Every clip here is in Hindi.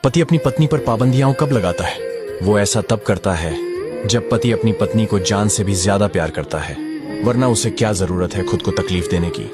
पति अपनी पत्नी पर पाबंदियां कब लगाता है? वो ऐसा तब करता है जब पति अपनी पत्नी को जान से भी ज्यादा प्यार करता है, वरना उसे क्या जरूरत है खुद को तकलीफ देने की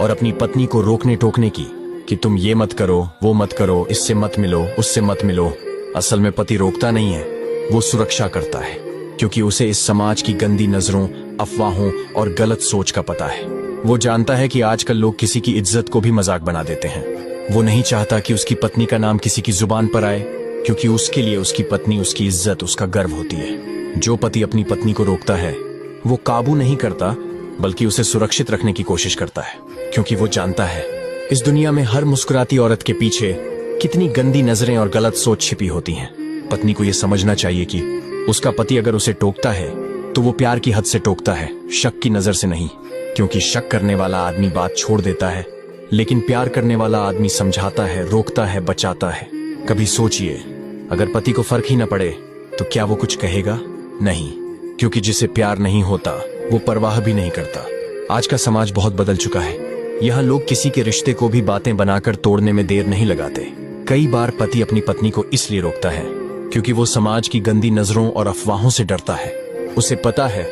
और अपनी पत्नी को रोकने टोकने की कि तुम ये मत करो, वो मत करो, इससे मत मिलो, उससे मत मिलो। असल में पति रोकता नहीं है, वो सुरक्षा करता है, क्योंकि उसे इस समाज की गंदी नजरों, अफवाहों और गलत सोच का पता है। वो जानता है कि आजकल लोग किसी की इज्जत को भी मजाक बना देते हैं। वो नहीं चाहता कि उसकी पत्नी का नाम किसी की जुबान पर आए, क्योंकि उसके लिए उसकी पत्नी उसकी इज्जत, उसका गर्व होती है। जो पति अपनी पत्नी को रोकता है वो काबू नहीं करता, बल्कि उसे सुरक्षित रखने की कोशिश करता है, क्योंकि वो जानता है इस दुनिया में हर मुस्कुराती औरत के पीछे कितनी गंदी नजरें और गलत सोच छिपी होती हैं। पत्नी को यह समझना चाहिए कि उसका पति अगर उसे टोकता है तो वो प्यार की हद से टोकता है, शक की नजर से नहीं। क्योंकि शक करने वाला आदमी बात छोड़ देता है, लेकिन प्यार करने वाला आदमी समझाता है, रोकता है, बचाता है। कभी सोचिए, अगर पति को फर्क ही न पड़े तो क्या वो कुछ कहेगा? नहीं, क्योंकि जिसे प्यार नहीं होता वो परवाह भी नहीं करता। आज का समाज बहुत बदल चुका है। यहाँ लोग किसी के रिश्ते को भी बातें बनाकर तोड़ने में देर नहीं लगाते। कई बार पति अपनी पत्नी को इसलिए रोकता है क्योंकि वो समाज की गंदी नजरों और अफवाहों से डरता है। उसे पता है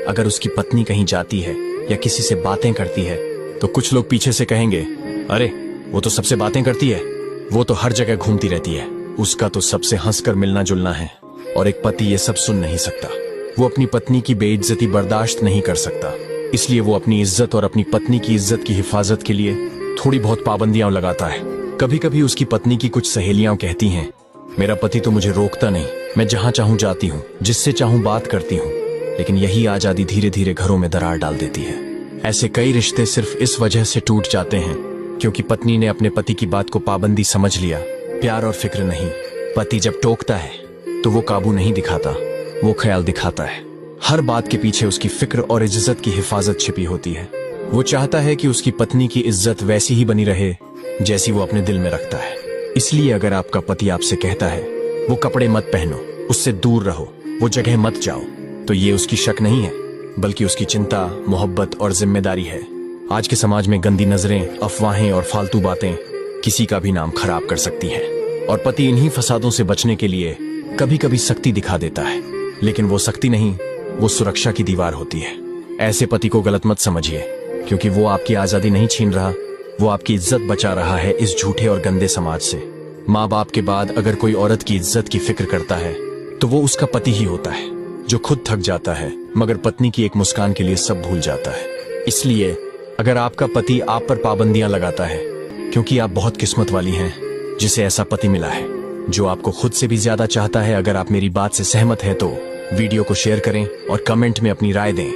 अगर उसकी पत्नी कहीं जाती है या किसी से बातें करती है तो कुछ लोग पीछे से कहेंगे, अरे वो तो सबसे बातें करती है, वो तो हर जगह घूमती रहती है, उसका तो सबसे हंसकर मिलना जुलना है। और एक पति ये सब सुन नहीं सकता। वो अपनी पत्नी की बेइज्जती बर्दाश्त नहीं कर सकता, इसलिए वो अपनी इज्जत और अपनी पत्नी की इज्जत की हिफाजत के लिए थोड़ी बहुत पाबंदियां लगाता है। कभी कभी उसकी पत्नी की कुछ सहेलियां कहती हैं, मेरा पति तो मुझे रोकता नहीं, मैं जहां चाहूं जाती हूं, जिससे चाहूं बात करती हूं। लेकिन यही आजादी धीरे धीरे घरों में दरार डाल देती है। ऐसे कई रिश्ते सिर्फ इस वजह से टूट जाते हैं क्योंकि पत्नी ने अपने पति की बात को पाबंदी समझ लिया, प्यार और फिक्र नहीं। पति जब टोकता है तो वो काबू नहीं दिखाता, वो ख्याल दिखाता है। हर बात के पीछे उसकी फिक्र और इज्जत की हिफाजत छिपी होती है। वो चाहता है कि उसकी पत्नी की इज्जत वैसी ही बनी रहे जैसी वो अपने दिल में रखता है। इसलिए अगर आपका पति आपसे कहता है वो कपड़े मत पहनो, उससे दूर रहो, वो जगह मत जाओ, तो ये उसकी शक नहीं है, बल्कि उसकी चिंता, मोहब्बत और जिम्मेदारी है। आज के समाज में गंदी नजरें, अफवाहें और फालतू बातें किसी का भी नाम खराब कर सकती हैं। और पति इन्हीं फसादों से बचने के लिए कभी कभी सख्ती दिखा देता है, लेकिन वो सख्ती नहीं, वो सुरक्षा की दीवार होती है। ऐसे पति को गलत मत समझिए, क्योंकि वो आपकी आजादी नहीं छीन रहा, वो आपकी इज्जत बचा रहा है इस झूठे और गंदे समाज से। माँ बाप के बाद अगर कोई औरत की इज्जत की फिक्र करता है तो वो उसका पति ही होता है, जो खुद थक जाता है मगर पत्नी की एक मुस्कान के लिए सब भूल जाता है। इसलिए अगर आपका पति आप पर पाबंदियां लगाता है, क्योंकि आप बहुत किस्मत वाली हैं जिसे ऐसा पति मिला है जो आपको खुद से भी ज्यादा चाहता है। अगर आप मेरी बात से सहमत हैं तो वीडियो को शेयर करें और कमेंट में अपनी राय दें।